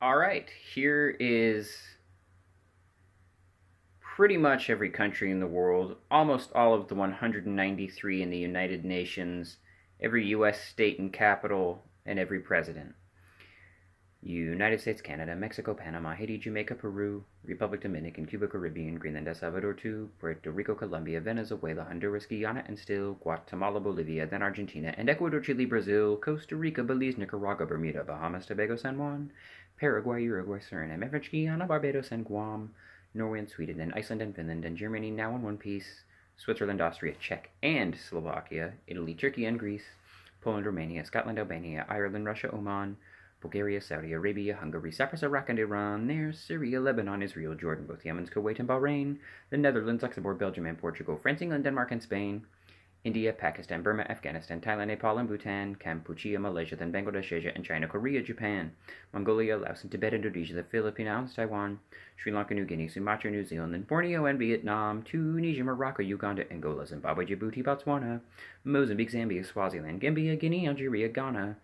All right, here is pretty much every country in the world, almost all of the 193 in the United Nations, every U.S. state and capital, and every president. United States, Canada, Mexico, Panama, Haiti, Jamaica, Peru, Republic Dominican, Cuba, Caribbean, Greenland, El Salvador, too, Puerto Rico, Colombia, Venezuela, Honduras, Guyana, and still Guatemala, Bolivia, then Argentina, and Ecuador, Chile, Brazil, Costa Rica, Belize, Nicaragua, Bermuda, Bahamas, Tobago, San Juan, Paraguay, Uruguay, Suriname, French Guiana, Barbados, and Guam, Norway and Sweden, and Iceland and Finland, and Germany now in one piece, Switzerland, Austria, Czech, and Slovakia, Italy, Turkey, and Greece, Poland, Romania, Scotland, Albania, Ireland, Russia, Oman, Bulgaria, Saudi Arabia, Hungary, Cyprus, Iraq, and Iran. There's Syria, Lebanon, Israel, Jordan, both Yemen, Kuwait, and Bahrain. The Netherlands, Luxembourg, Belgium, and Portugal. France, England, Denmark, and Spain. India, Pakistan, Burma, Afghanistan, Thailand, Nepal, and Bhutan. Cambodia, Malaysia, then Bangladesh, Asia, and China, Korea, Japan. Mongolia, Laos, and Tibet, Indonesia, the Philippines, Taiwan. Sri Lanka, New Guinea, Sumatra, New Zealand, then Borneo, and Vietnam. Tunisia, Morocco, Uganda, Angola, Zimbabwe, Djibouti, Botswana. Mozambique, Zambia, Swaziland, Gambia, Guinea, Algeria, Ghana.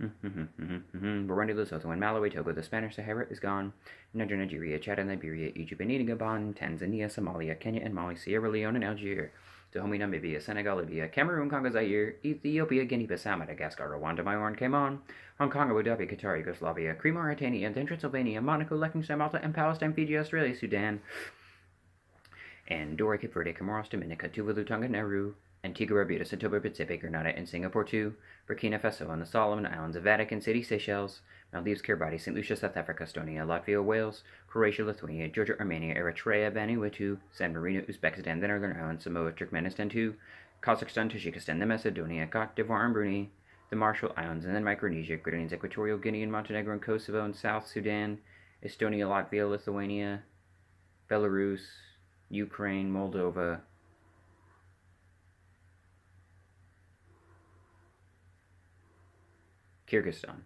Burundi, Lesotho, and Malawi, Togo, the Spanish Sahara is gone. Nigeria, Chad, and Liberia, Egypt, Benin, Gabon, Tanzania, Somalia, Kenya, and Mali, Sierra Leone, and Algeria, Dahomey, Namibia, Senegal, Libya, Cameroon, Congo, Zaire, Ethiopia, Guinea-Bissau, Madagascar, Rwanda, Mayotte, Cayman, Hong Kong, Abu Dhabi, Qatar, Yugoslavia, Crete, Mauritania, then Transylvania, Monaco, Liechtenstein, Malta, and Palestine, Fiji, Australia, Sudan, Andorra, Cape Verde, Comoros, Dominica, Tuvalu, Tonga, Nauru, Antigua, Barbuda, Saint Toba, Pacific, Grenada, and Singapore too, Burkina Faso and the Solomon Islands of Vatican City, Seychelles, Maldives, Kiribati, St. Lucia, South Africa, Estonia, Latvia, Wales, Croatia, Lithuania, Georgia, Armenia, Eritrea, Vanuatu, San Marino, Uzbekistan, the Northern Ireland, Samoa, Turkmenistan too, Kazakhstan, Tajikistan, the Macedonia, Cote d'Ivoire, and Brunei, the Marshall Islands, and then Micronesia, Grenadines, Equatorial Guinea, and Montenegro, and Kosovo, and South Sudan, Estonia, Latvia, Lithuania, Belarus, Ukraine, Moldova, Kyrgyzstan.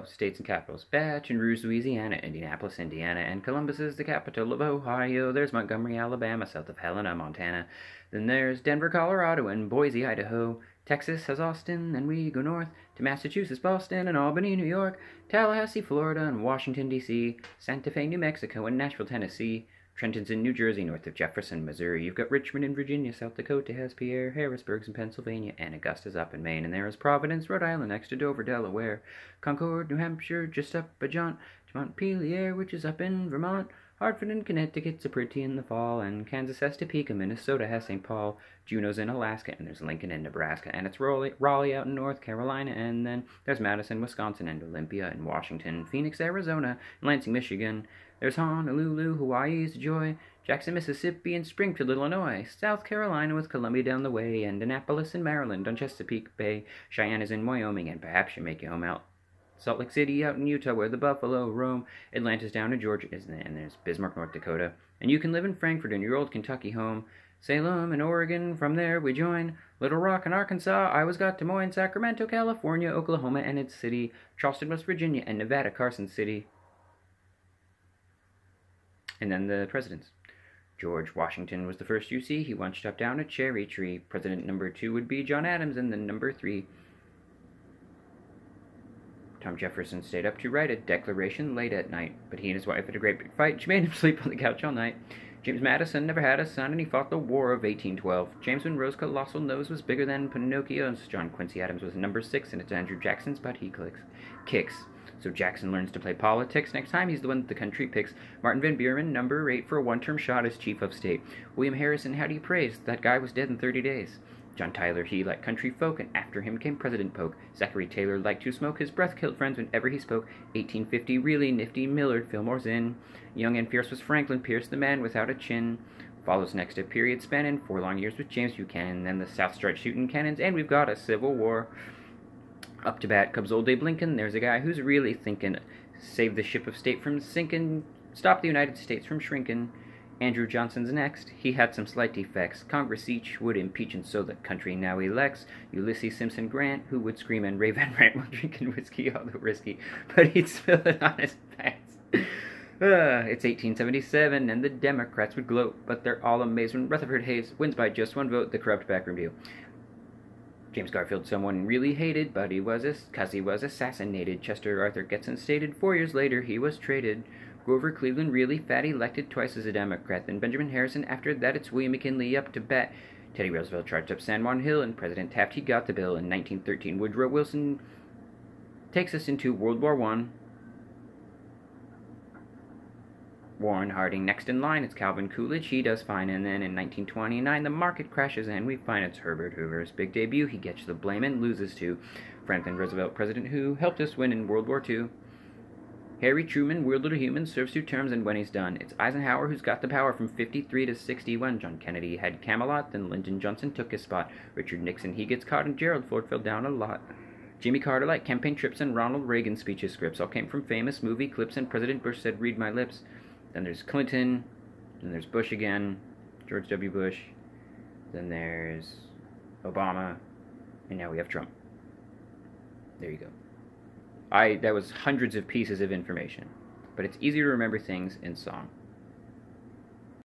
States and capitals. Baton Rouge, Louisiana, Indianapolis, Indiana, and Columbus is the capital of Ohio. There's Montgomery, Alabama, south of Helena, Montana. Then there's Denver, Colorado, and Boise, Idaho. Texas has Austin, then we go north to Massachusetts, Boston, and Albany, New York, Tallahassee, Florida, and Washington, D.C., Santa Fe, New Mexico, and Nashville, Tennessee. Trenton's in New Jersey, north of Jefferson, Missouri. You've got Richmond in Virginia, South Dakota has Pierre, Harrisburg's in Pennsylvania, and Augusta's up in Maine. And there is Providence, Rhode Island, next to Dover, Delaware. Concord, New Hampshire, just up by Montpelier, which is up in Vermont. Hartford in Connecticut's a pretty in the fall, and Kansas has Topeka, Minnesota has St. Paul. Juneau's in Alaska, and there's Lincoln in Nebraska, and it's Raleigh out in North Carolina, and then there's Madison, Wisconsin, and Olympia in Washington, Phoenix, Arizona, and Lansing, Michigan. There's Honolulu, Hawaii's Joy, Jackson, Mississippi, and Springfield, Illinois, South Carolina with Columbia down the way, and Annapolis in Maryland on Chesapeake Bay. Cheyenne is in Wyoming, and perhaps you make your home out Salt Lake City out in Utah where the buffalo roam. Atlanta's down in Georgia, and there's Bismarck, North Dakota. And you can live in Frankfort in your old Kentucky home. Salem in Oregon, from there we join. Little Rock in Arkansas, Iowa's got Des Moines, Sacramento, California, Oklahoma and its city, Charleston, West Virginia, and Nevada, Carson City. And then the presidents. George Washington was the first you see. He once chopped down a cherry tree. President number 2 would be John Adams, and then number 3. Tom Jefferson stayed up to write a declaration late at night, but he and his wife had a great big fight. She made him sleep on the couch all night. James Madison never had a son, and he fought the War of 1812. James Monroe's colossal nose was bigger than Pinocchio's. John Quincy Adams was number 6, and it's Andrew Jackson's butt he kicks. So Jackson learns to play politics. Next time, he's the one that the country picks. Martin Van Buren, number 8 for a one-term shot as chief of state. William Harrison, how do you praise? That guy was dead in 30 days. John Tyler, he liked country folk, and after him came President Polk. Zachary Taylor liked to smoke, his breath killed friends whenever he spoke. 1850, really nifty Millard Fillmore's in. Young and fierce was Franklin Pierce, the man without a chin. Follows next a period spanning 4 long years with James Buchanan, then the South starts shooting cannons, and we've got a civil war. Up to bat comes old Abe Lincoln. There's a guy who's really thinking. Save the ship of state from sinking, stop the United States from shrinking. Andrew Johnson's next. He had some slight defects. Congress each would impeach, and so the country now elects Ulysses Simpson Grant, who would scream and rave and rant while drinking whiskey, although risky, but he'd spill it on his pants. It's 1877, and the Democrats would gloat, but they're all amazed when Rutherford Hayes wins by just 1 vote, the corrupt backroom deal. James Garfield, someone really hated, but he was assassinated. Chester Arthur gets instated. 4 years later, he was traded. Grover Cleveland really fat, elected twice as a Democrat. Then Benjamin Harrison. After that, it's William McKinley up to bat. Teddy Roosevelt charged up San Juan Hill, and President Taft, he got the bill in 1913. Woodrow Wilson takes us into World War I. Warren Harding next in line, it's Calvin Coolidge, he does fine, and then in 1929 the market crashes and we find it's Herbert Hoover's big debut. He gets the blame and loses to Franklin Roosevelt, president who helped us win in World War II. Harry Truman, wielded a human, serves 2 terms, and when he's done, it's Eisenhower who's got the power from 53 to 61. John Kennedy had Camelot, then Lyndon Johnson took his spot. Richard Nixon, he gets caught, and Gerald Ford fell down a lot. Jimmy Carter, like campaign trips, and Ronald Reagan speeches scripts all came from famous movie clips, and President Bush said, "Read my lips." Then there's Clinton, then there's Bush again, George W. Bush, then there's Obama, and now we have Trump. There you go. That was hundreds of pieces of information, but it's easy to remember things in song.